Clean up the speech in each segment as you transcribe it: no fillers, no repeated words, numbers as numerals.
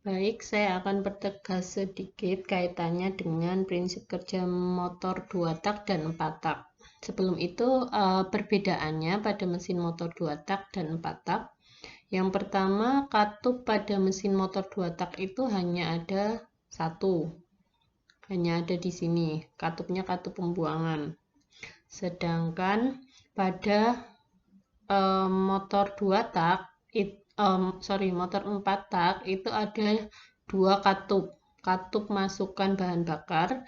Baik, saya akan pertegas sedikit kaitannya dengan prinsip kerja motor 2 tak dan 4 tak. Sebelum itu, perbedaannya pada mesin motor 2 tak dan 4 tak. Yang pertama, katup pada mesin motor 2 tak itu hanya ada satu. Hanya ada di sini, katupnya katup pembuangan. Sedangkan pada motor 2 tak, motor 4 tak itu ada dua katup. Katup masukkan bahan bakar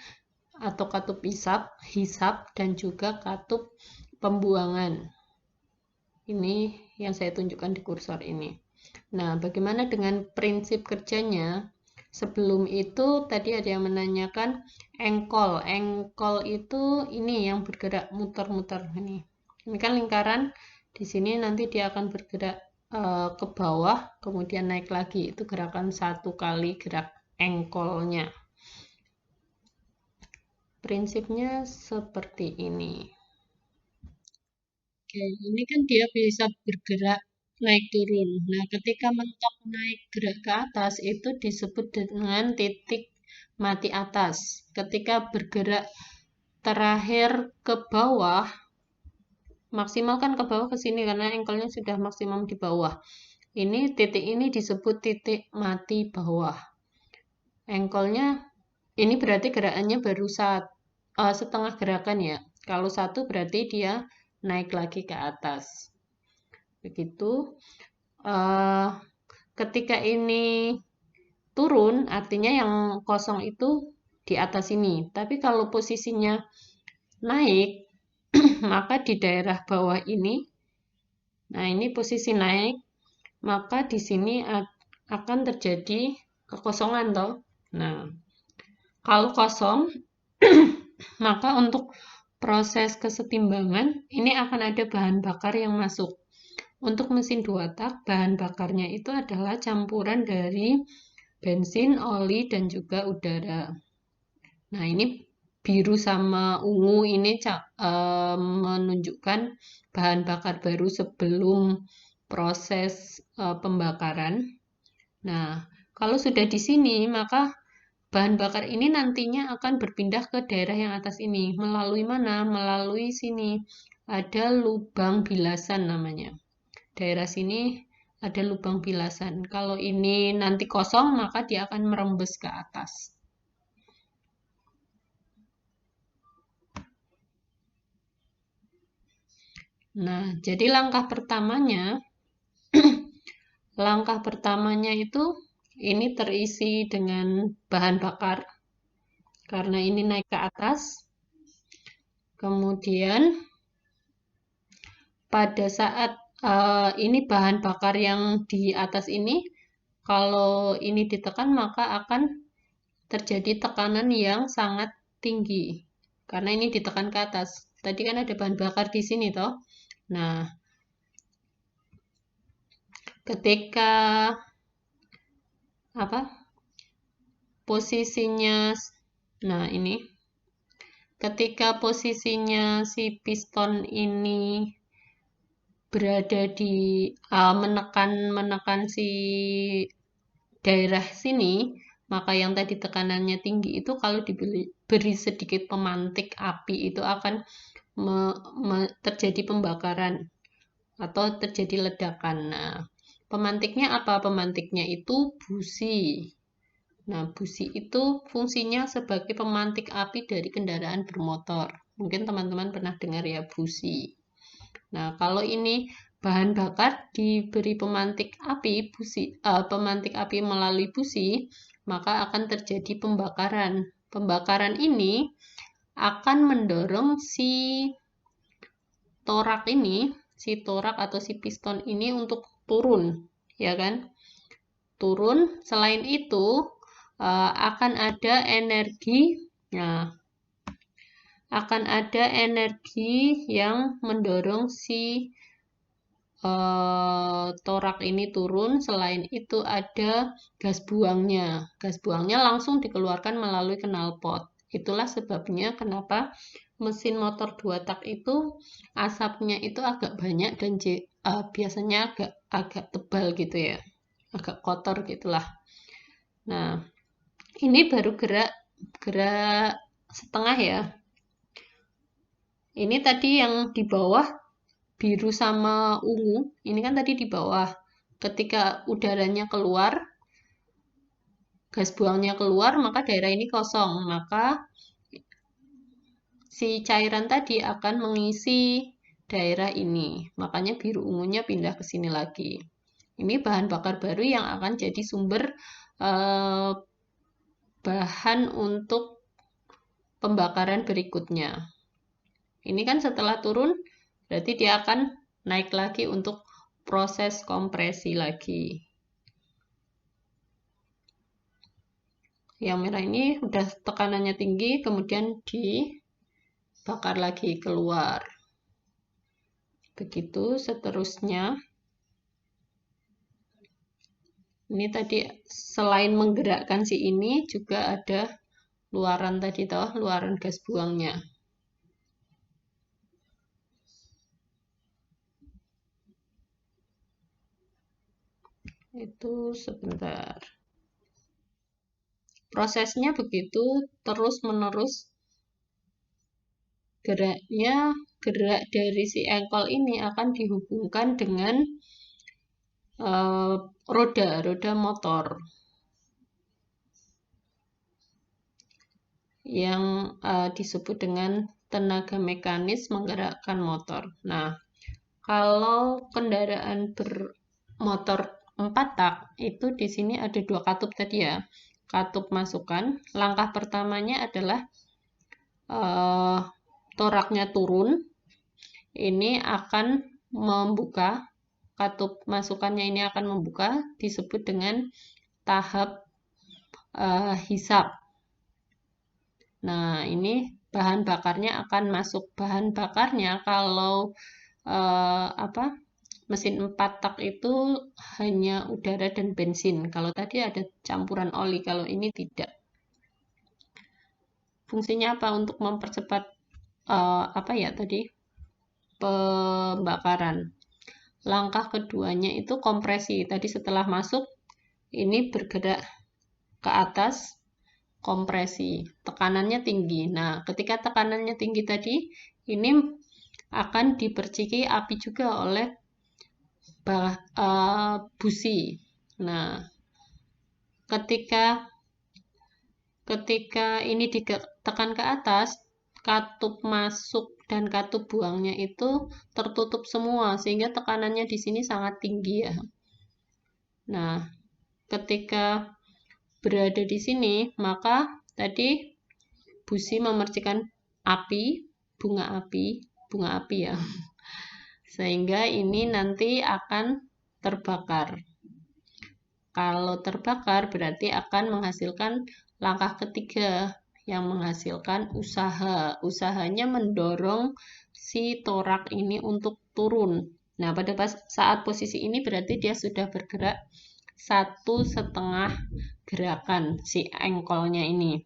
atau katup hisap dan juga katup pembuangan. Ini yang saya tunjukkan di kursor ini. Nah, bagaimana dengan prinsip kerjanya? Sebelum itu tadi ada yang menanyakan engkol. Engkol itu ini yang bergerak muter-muter ini. Ini kan lingkaran. Di sini nanti dia akan bergerak ke bawah, kemudian naik lagi. Itu gerakan satu kali gerak engkolnya. Prinsipnya seperti ini. Oke, ini kan dia bisa bergerak naik turun. Nah, ketika mentok naik gerak ke atas itu disebut dengan titik mati atas. Ketika bergerak terakhir ke bawah, maksimal kan ke bawah ke sini karena engkelnya sudah maksimum di bawah. Ini titik ini disebut titik mati bawah. Engkolnya ini berarti gerakannya baru setengah gerakan ya. Kalau satu berarti dia naik lagi ke atas. Begitu. Uh, ketika ini turun, artinya yang kosong itu di atas ini. Tapi kalau posisinya naik, maka di daerah bawah ini, nah ini posisi naik, maka di sini akan terjadi kekosongan toh. Nah, kalau kosong, maka untuk proses kesetimbangan ini akan ada bahan bakar yang masuk. Untuk mesin 2 tak, bahan bakarnya itu adalah campuran dari bensin, oli, dan juga udara. Nah, ini biru sama ungu ini menunjukkan bahan bakar baru sebelum proses pembakaran. Nah, kalau sudah di sini, maka bahan bakar ini nantinya akan berpindah ke daerah yang atas ini. Melalui mana? Melalui sini. Ada lubang bilasan namanya. Daerah sini ada lubang bilasan. Kalau ini nanti kosong, maka dia akan merembes ke atas. Nah, jadi langkah pertamanya itu ini terisi dengan bahan bakar karena ini naik ke atas. Kemudian pada saat ini bahan bakar yang di atas ini, kalau ini ditekan maka akan terjadi tekanan yang sangat tinggi karena ini ditekan ke atas. Tadi kan ada bahan bakar di sini toh. Nah, ketika posisinya, nah ini ketika posisinya si piston ini berada di menekan si daerah sini, maka yang tadi tekanannya tinggi itu kalau diberi sedikit pemantik api itu akan terjadi pembakaran atau terjadi ledakan. Nah, pemantiknya apa? Pemantiknya itu busi. Nah, busi itu fungsinya sebagai pemantik api dari kendaraan bermotor. Mungkin teman-teman pernah dengar ya busi. Nah, kalau ini bahan bakar diberi pemantik api, pemantik api melalui busi, maka akan terjadi pembakaran. Pembakaran ini akan mendorong si torak atau si piston ini untuk turun, ya kan? Turun. Selain itu, akan ada energi, nah, akan ada energi yang mendorong si torak ini turun. Selain itu ada gas buangnya. Gas buangnya langsung dikeluarkan melalui knalpot. Itulah sebabnya kenapa mesin motor 2 tak itu asapnya itu agak banyak dan biasanya agak tebal gitu ya. Agak kotor gitulah. Nah, ini baru gerak setengah ya. Ini tadi yang di bawah biru sama ungu, ini kan tadi di bawah. Ketika udaranya keluar, gas buangnya keluar, maka daerah ini kosong. Maka si cairan tadi akan mengisi daerah ini. Makanya biru ungunya pindah ke sini lagi. Ini bahan bakar baru yang akan jadi sumber bahan untuk pembakaran berikutnya. Ini kan setelah turun, berarti dia akan naik lagi untuk proses kompresi lagi. Yang merah ini udah tekanannya tinggi, kemudian dibakar lagi keluar. Begitu seterusnya. Ini tadi selain menggerakkan si ini juga ada luaran tadi toh, luaran gas buangnya. Itu sebentar. Prosesnya begitu terus-menerus, gerak dari si engkol ini akan dihubungkan dengan roda motor yang disebut dengan tenaga mekanis menggerakkan motor. Nah, kalau kendaraan bermotor 4 tak, itu di sini ada 2 katup tadi ya. Katup masukan, langkah pertamanya adalah toraknya turun. Ini akan membuka, katup masukannya ini akan membuka, disebut dengan tahap hisap. Nah, ini bahan bakarnya akan masuk. Bahan bakarnya kalau mesin 4 tak itu hanya udara dan bensin. Kalau tadi ada campuran oli, kalau ini tidak. Fungsinya apa? Untuk mempercepat pembakaran. Langkah keduanya itu kompresi. Tadi setelah masuk, ini bergerak ke atas, kompresi. Tekanannya tinggi. Nah, ketika tekanannya tinggi tadi, ini akan diperciki api juga oleh busi. Nah, ketika ini ditekan ke atas, katup masuk dan katup buangnya itu tertutup semua, sehingga tekanannya di sini sangat tinggi ya. Nah, ketika berada di sini, maka tadi busi memercikan api, bunga api ya. Sehingga ini nanti akan terbakar. Kalau terbakar berarti akan menghasilkan langkah ketiga yang menghasilkan usaha. Usahanya mendorong si torak ini untuk turun. Nah, pada saat posisi ini berarti dia sudah bergerak 1,5 gerakan si engkolnya ini.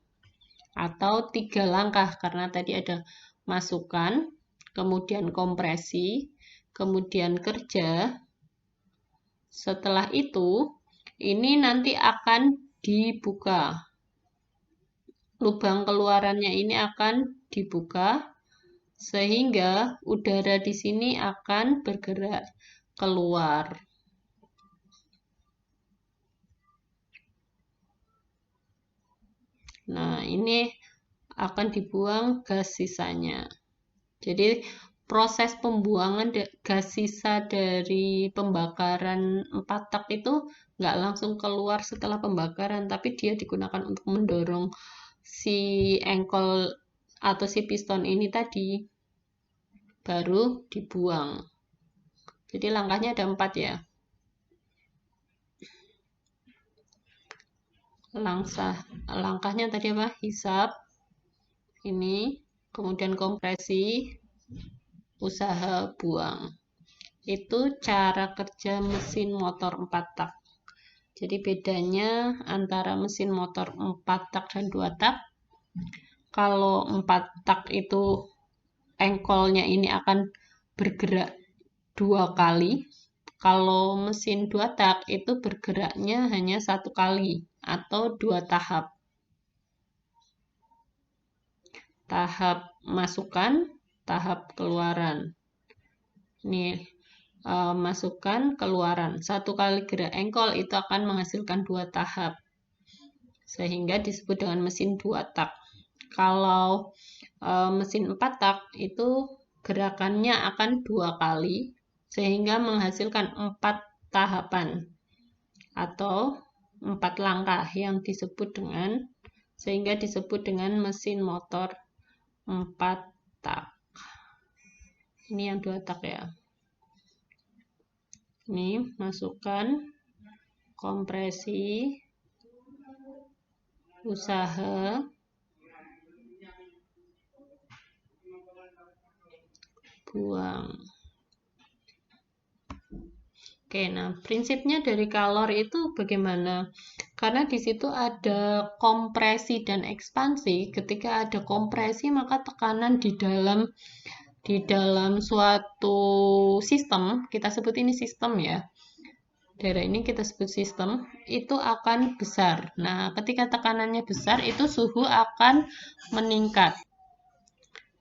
Atau 3 langkah karena tadi ada masukan, kemudian kompresi, kemudian kerja. Setelah itu, ini nanti akan dibuka. Lubang keluarannya ini akan dibuka sehingga udara di sini akan bergerak keluar. Nah, ini akan dibuang gas sisanya. Jadi, proses pembuangan gas sisa dari pembakaran 4 tak itu nggak langsung keluar setelah pembakaran, tapi dia digunakan untuk mendorong si engkol atau si piston ini tadi, baru dibuang. Jadi langkahnya ada 4 ya. Langkahnya tadi apa? Hisap, ini, kemudian kompresi, usaha buang. Itu cara kerja mesin motor 4 tak. Jadi bedanya antara mesin motor 4 tak dan 2 tak, kalau 4 tak itu engkolnya ini akan bergerak 2 kali, Kalau mesin 2 tak itu bergeraknya hanya 1 kali atau 2 tahap. Tahap masukkan, tahap keluaran. Ini masukkan, keluaran. 1 kali gerak engkol itu akan menghasilkan 2 tahap. Sehingga disebut dengan mesin 2 tak. Kalau mesin 4 tak itu gerakannya akan 2 kali sehingga menghasilkan 4 tahapan atau 4 langkah yang disebut dengan sehingga disebut dengan mesin motor 4 tak. Ini yang 2 tak ya. Ini masukkan, kompresi, usaha, buang. Oke, nah prinsipnya dari kalor itu bagaimana? Karena di situ ada kompresi dan ekspansi. Ketika ada kompresi, maka tekanan di dalam suatu sistem, kita sebut ini sistem ya. Daerah ini kita sebut sistem, itu akan besar. Nah, ketika tekanannya besar, itu suhu akan meningkat.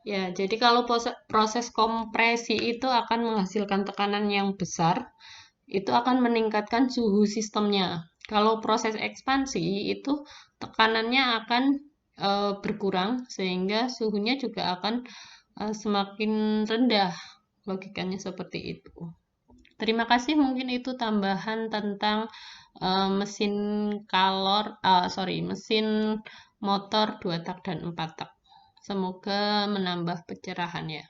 Ya, jadi kalau proses kompresi itu akan menghasilkan tekanan yang besar, itu akan meningkatkan suhu sistemnya. Kalau proses ekspansi itu tekanannya akan berkurang sehingga suhunya juga akan semakin rendah. Logikanya seperti itu. Terima kasih, mungkin itu tambahan tentang mesin mesin motor 2 tak dan 4 tak. Semoga menambah pencerahan ya.